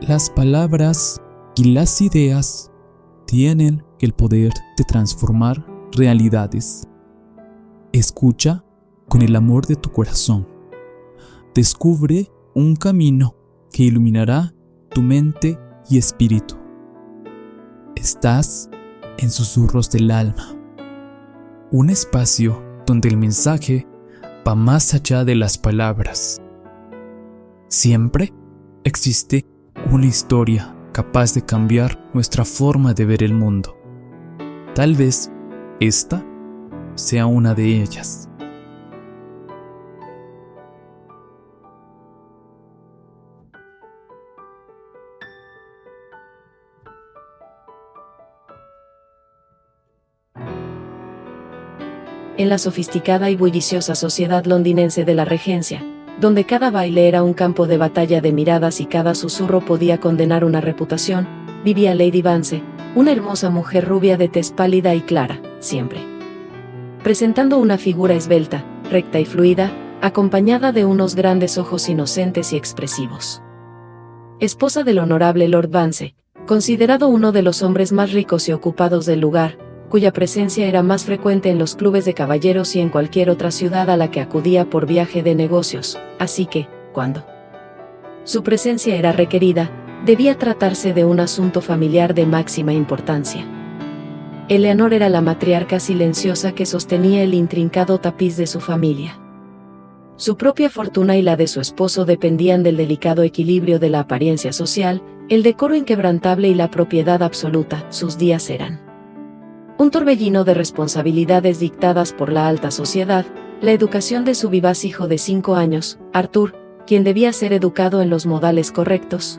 Las palabras y las ideas tienen el poder de transformar realidades. Escucha con el amor de tu corazón. Descubre un camino que iluminará tu mente y espíritu. Estás en Susurros del Alma, un espacio donde el mensaje va más allá de las palabras. Siempre existe una historia capaz de cambiar nuestra forma de ver el mundo. Tal vez esta sea una de ellas. En la sofisticada y bulliciosa sociedad londinense de la Regencia, donde cada baile era un campo de batalla de miradas y cada susurro podía condenar una reputación, vivía Lady Vance, una hermosa mujer rubia de tez pálida y clara, siempre presentando una figura esbelta, recta y fluida, acompañada de unos grandes ojos inocentes y expresivos. Esposa del honorable Lord Vance, considerado uno de los hombres más ricos y ocupados del lugar, cuya presencia era más frecuente en los clubes de caballeros y en cualquier otra ciudad a la que acudía por viaje de negocios, así que, cuando su presencia era requerida, debía tratarse de un asunto familiar de máxima importancia. Eleanor era la matriarca silenciosa que sostenía el intrincado tapiz de su familia. Su propia fortuna y la de su esposo dependían del delicado equilibrio de la apariencia social, el decoro inquebrantable y la propiedad absoluta. Sus días eran un torbellino de responsabilidades dictadas por la alta sociedad, la educación de su vivaz hijo de 5 años, Arthur, quien debía ser educado en los modales correctos,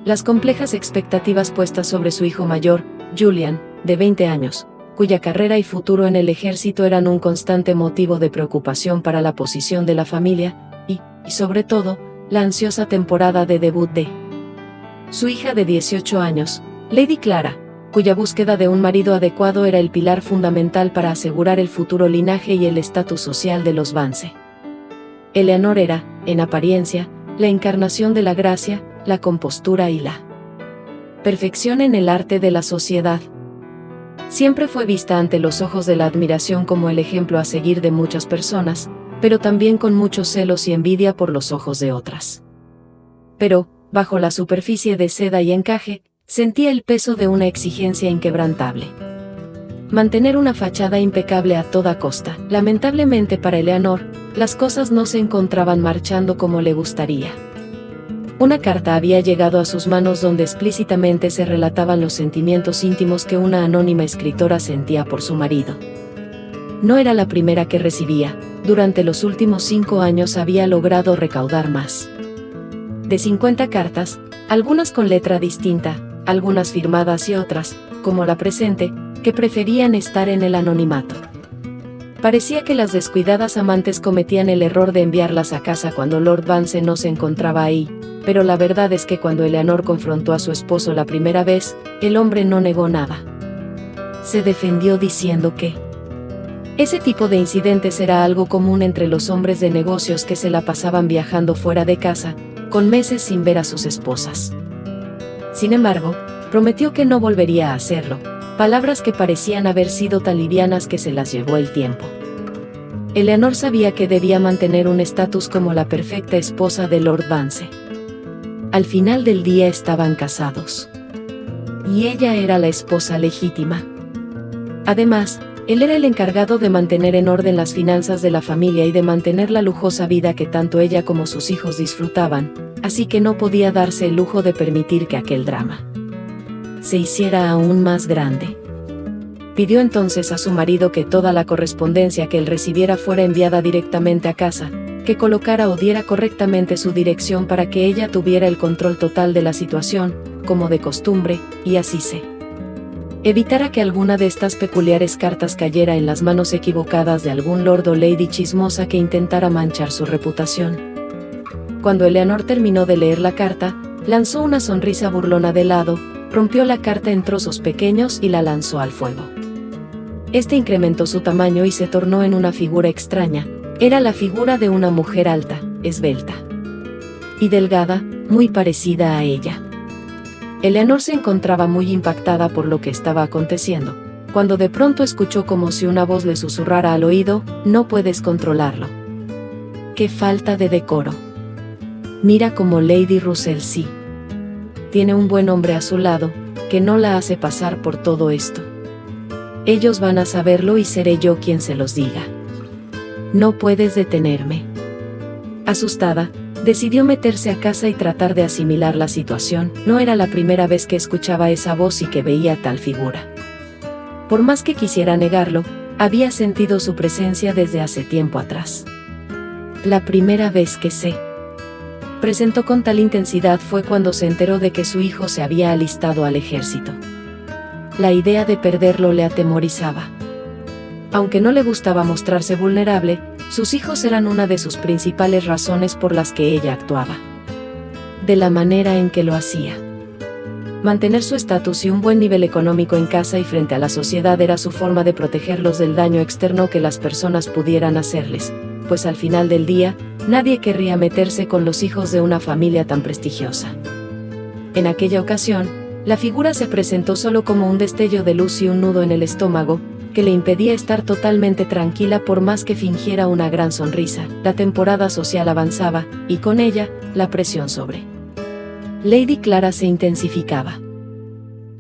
las complejas expectativas puestas sobre su hijo mayor, Julian, de 20 años, cuya carrera y futuro en el ejército eran un constante motivo de preocupación para la posición de la familia, y sobre todo, la ansiosa temporada de debut de su hija de 18 años, Lady Clara, cuya búsqueda de un marido adecuado era el pilar fundamental para asegurar el futuro linaje y el estatus social de los Vance. Eleanor era, en apariencia, la encarnación de la gracia, la compostura y la perfección en el arte de la sociedad. Siempre fue vista ante los ojos de la admiración como el ejemplo a seguir de muchas personas, pero también con muchos celos y envidia por los ojos de otras. Pero, bajo la superficie de seda y encaje, sentía el peso de una exigencia inquebrantable. Mantener una fachada impecable a toda costa. Lamentablemente para Eleanor, las cosas no se encontraban marchando como le gustaría. Una carta había llegado a sus manos donde explícitamente se relataban los sentimientos íntimos que una anónima escritora sentía por su marido. No era la primera que recibía, durante los últimos 5 años había logrado recaudar más de 50 cartas, algunas con letra distinta, algunas firmadas y otras, como la presente, que preferían estar en el anonimato. Parecía que las descuidadas amantes cometían el error de enviarlas a casa cuando Lord Vance no se encontraba ahí, pero la verdad es que cuando Eleanor confrontó a su esposo la primera vez, el hombre no negó nada. Se defendió diciendo que ese tipo de incidentes era algo común entre los hombres de negocios que se la pasaban viajando fuera de casa, con meses sin ver a sus esposas. Sin embargo, prometió que no volvería a hacerlo, palabras que parecían haber sido tan livianas que se las llevó el tiempo. Eleanor sabía que debía mantener un estatus como la perfecta esposa de Lord Vance. Al final del día estaban casados. Y ella era la esposa legítima. Además, él era el encargado de mantener en orden las finanzas de la familia y de mantener la lujosa vida que tanto ella como sus hijos disfrutaban, así que no podía darse el lujo de permitir que aquel drama se hiciera aún más grande. Pidió entonces a su marido que toda la correspondencia que él recibiera fuera enviada directamente a casa, que colocara o diera correctamente su dirección para que ella tuviera el control total de la situación, como de costumbre, y así se evitara que alguna de estas peculiares cartas cayera en las manos equivocadas de algún lord o lady chismosa que intentara manchar su reputación. Cuando Eleanor terminó de leer la carta, lanzó una sonrisa burlona de lado, rompió la carta en trozos pequeños y la lanzó al fuego. Este incrementó su tamaño y se tornó en una figura extraña. Era la figura de una mujer alta, esbelta y delgada, muy parecida a ella. Eleanor se encontraba muy impactada por lo que estaba aconteciendo, cuando de pronto escuchó como si una voz le susurrara al oído: «No puedes controlarlo». ¡Qué falta de decoro! Mira como Lady Russell sí tiene un buen hombre a su lado, que no la hace pasar por todo esto. Ellos van a saberlo y seré yo quien se los diga. No puedes detenerme. Asustada, decidió meterse a casa y tratar de asimilar la situación. No era la primera vez que escuchaba esa voz y que veía tal figura. Por más que quisiera negarlo, había sentido su presencia desde hace tiempo atrás. La primera vez que se presentó con tal intensidad fue cuando se enteró de que su hijo se había alistado al ejército. La idea de perderlo le atemorizaba. Aunque no le gustaba mostrarse vulnerable, sus hijos eran una de sus principales razones por las que ella actuaba. De la manera en que lo hacía. Mantener su estatus y un buen nivel económico en casa y frente a la sociedad era su forma de protegerlos del daño externo que las personas pudieran hacerles, pues al final del día, nadie querría meterse con los hijos de una familia tan prestigiosa. En aquella ocasión, la figura se presentó solo como un destello de luz y un nudo en el estómago, que le impedía estar totalmente tranquila por más que fingiera una gran sonrisa. La temporada social avanzaba, y con ella, la presión sobre Lady Clara se intensificaba.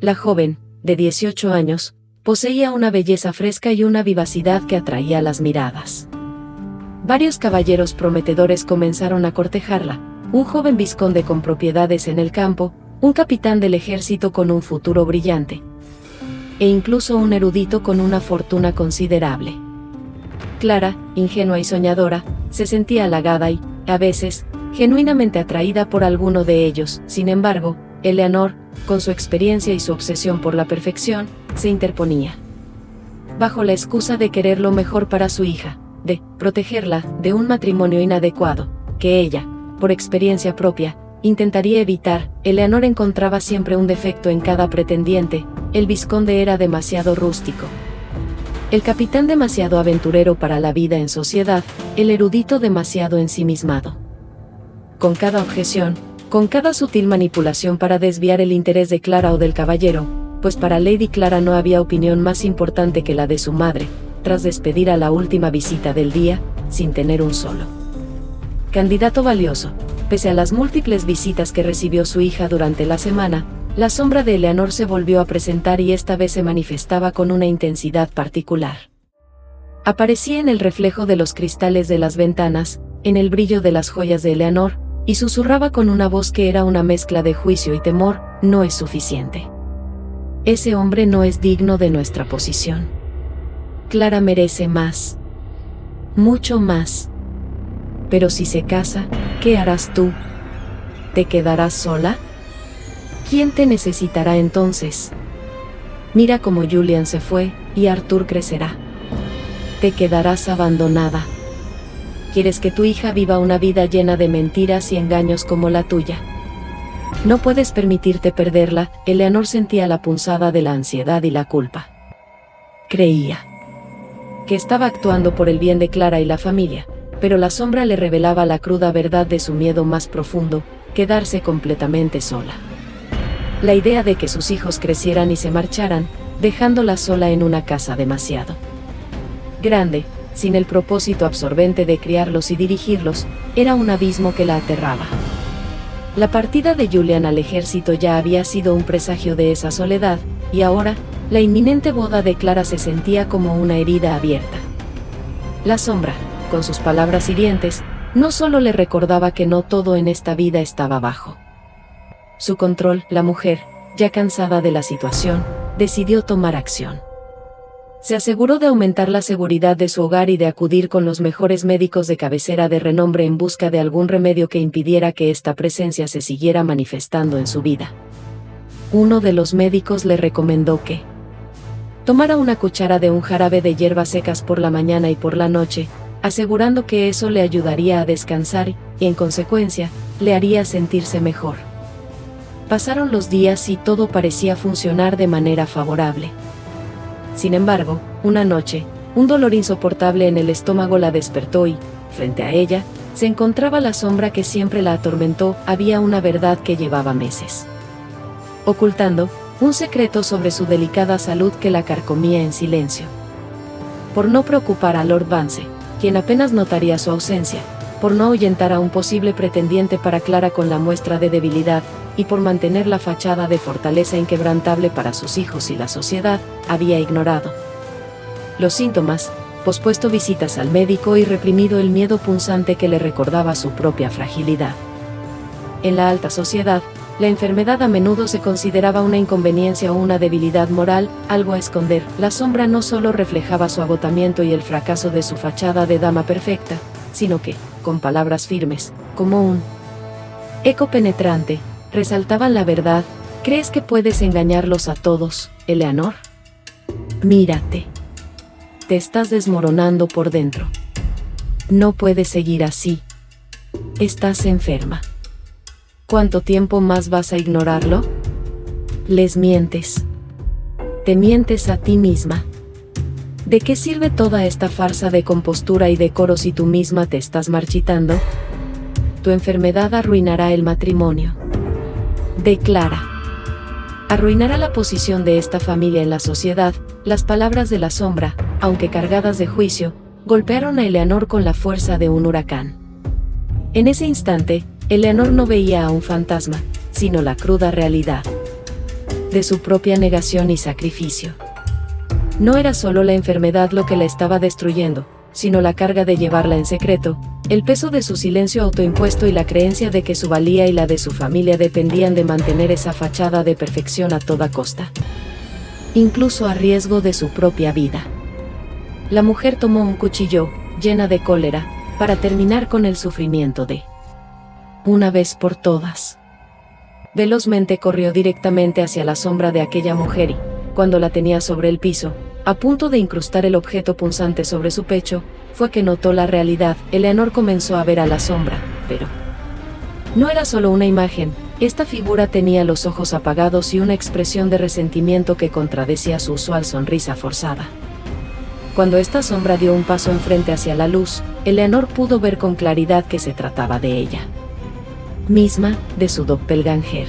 La joven, de 18 años, poseía una belleza fresca y una vivacidad que atraía las miradas. Varios caballeros prometedores comenzaron a cortejarla: un joven vizconde con propiedades en el campo, un capitán del ejército con un futuro brillante, e incluso un erudito con una fortuna considerable. Clara, ingenua y soñadora, se sentía halagada y, a veces, genuinamente atraída por alguno de ellos. Sin embargo, Eleanor, con su experiencia y su obsesión por la perfección, se interponía. Bajo la excusa de querer lo mejor para su hija, de protegerla de un matrimonio inadecuado, que ella, por experiencia propia, intentaría evitar, Eleanor encontraba siempre un defecto en cada pretendiente. El vizconde era demasiado rústico, el capitán demasiado aventurero para la vida en sociedad, el erudito demasiado ensimismado. Con cada objeción, con cada sutil manipulación para desviar el interés de Clara o del caballero, pues para Lady Clara no había opinión más importante que la de su madre, tras despedir a la última visita del día, sin tener un solo candidato valioso. Pese a las múltiples visitas que recibió su hija durante la semana, la sombra de Eleanor se volvió a presentar y esta vez se manifestaba con una intensidad particular. Aparecía en el reflejo de los cristales de las ventanas, en el brillo de las joyas de Eleanor, y susurraba con una voz que era una mezcla de juicio y temor: no es suficiente. Ese hombre no es digno de nuestra posición. Clara merece más. Mucho más. Pero si se casa, ¿qué harás tú? ¿Te quedarás sola? ¿Quién te necesitará entonces? Mira cómo Julian se fue, y Arthur crecerá. Te quedarás abandonada. ¿Quieres que tu hija viva una vida llena de mentiras y engaños como la tuya? No puedes permitirte perderla. Eleanor sentía la punzada de la ansiedad y la culpa. Creía que estaba actuando por el bien de Clara y la familia, pero la sombra le revelaba la cruda verdad de su miedo más profundo: quedarse completamente sola. La idea de que sus hijos crecieran y se marcharan, dejándola sola en una casa demasiado grande, sin el propósito absorbente de criarlos y dirigirlos, era un abismo que la aterraba. La partida de Julian al ejército ya había sido un presagio de esa soledad, y ahora, la inminente boda de Clara se sentía como una herida abierta. La sombra, con sus palabras hirientes, no solo le recordaba que no todo en esta vida estaba bajo su control. La mujer, ya cansada de la situación, decidió tomar acción. Se aseguró de aumentar la seguridad de su hogar y de acudir con los mejores médicos de cabecera de renombre en busca de algún remedio que impidiera que esta presencia se siguiera manifestando en su vida. Uno de los médicos le recomendó que tomara una cuchara de un jarabe de hierbas secas por la mañana y por la noche, asegurando que eso le ayudaría a descansar y, en consecuencia, le haría sentirse mejor. Pasaron los días y todo parecía funcionar de manera favorable. Sin embargo, una noche, un dolor insoportable en el estómago la despertó y, frente a ella, se encontraba la sombra que siempre la atormentó. Había una verdad que llevaba meses ocultando, un secreto sobre su delicada salud que la carcomía en silencio. Por no preocupar a Lord Vance, quien apenas notaría su ausencia, por no ahuyentar a un posible pretendiente para Clara con la muestra de debilidad, y por mantener la fachada de fortaleza inquebrantable para sus hijos y la sociedad, había ignorado los síntomas, pospuesto visitas al médico y reprimido el miedo punzante que le recordaba su propia fragilidad. En la alta sociedad, la enfermedad a menudo se consideraba una inconveniencia o una debilidad moral, algo a esconder. La sombra no solo reflejaba su agotamiento y el fracaso de su fachada de dama perfecta, sino que, con palabras firmes, como un eco penetrante, resaltaban la verdad. ¿Crees que puedes engañarlos a todos, Eleanor? Mírate. Te estás desmoronando por dentro. No puedes seguir así. Estás enferma. ¿Cuánto tiempo más vas a ignorarlo? Les mientes. Te mientes a ti misma. ¿De qué sirve toda esta farsa de compostura y decoro si tú misma te estás marchitando? Tu enfermedad arruinará el matrimonio. Declara. Arruinará la posición de esta familia en la sociedad. Las palabras de la sombra, aunque cargadas de juicio, golpearon a Eleanor con la fuerza de un huracán. En ese instante, Eleanor no veía a un fantasma, sino la cruda realidad de su propia negación y sacrificio. No era solo la enfermedad lo que la estaba destruyendo, sino la carga de llevarla en secreto, el peso de su silencio autoimpuesto y la creencia de que su valía y la de su familia dependían de mantener esa fachada de perfección a toda costa, incluso a riesgo de su propia vida. La mujer tomó un cuchillo, llena de cólera, para terminar con el sufrimiento de una vez por todas. Velozmente corrió directamente hacia la sombra de aquella mujer y, cuando la tenía sobre el piso, a punto de incrustar el objeto punzante sobre su pecho, fue que notó la realidad. Eleanor comenzó a ver a la sombra, pero no era solo una imagen. Esta figura tenía los ojos apagados y una expresión de resentimiento que contradecía su usual sonrisa forzada. Cuando esta sombra dio un paso enfrente hacia la luz, Eleanor pudo ver con claridad que se trataba de ella misma, de su doppelganger.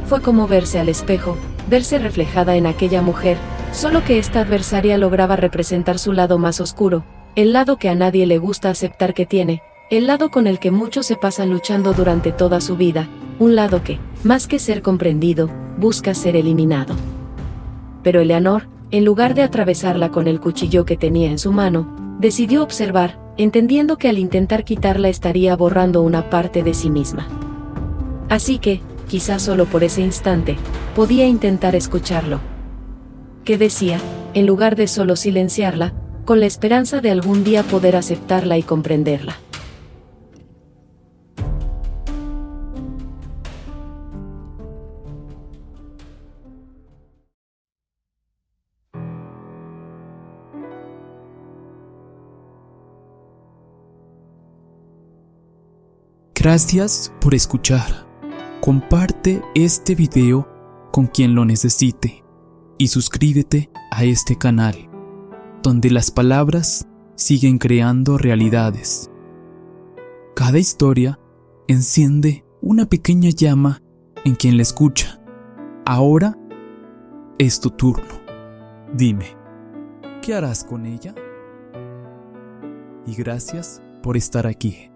Fue como verse al espejo, verse reflejada en aquella mujer, solo que esta adversaria lograba representar su lado más oscuro, el lado que a nadie le gusta aceptar que tiene, el lado con el que muchos se pasan luchando durante toda su vida, un lado que, más que ser comprendido, busca ser eliminado. Pero Eleanor, en lugar de atravesarla con el cuchillo que tenía en su mano, decidió observar, entendiendo que al intentar quitarla estaría borrando una parte de sí misma. Así que, quizás solo por ese instante, podía intentar escucharlo. ¿Qué decía? En lugar de solo silenciarla, con la esperanza de algún día poder aceptarla y comprenderla. Gracias por escuchar. Comparte este video con quien lo necesite y suscríbete a este canal, donde las palabras siguen creando realidades. Cada historia enciende una pequeña llama en quien la escucha. Ahora es tu turno. Dime, ¿qué harás con ella? Y gracias por estar aquí.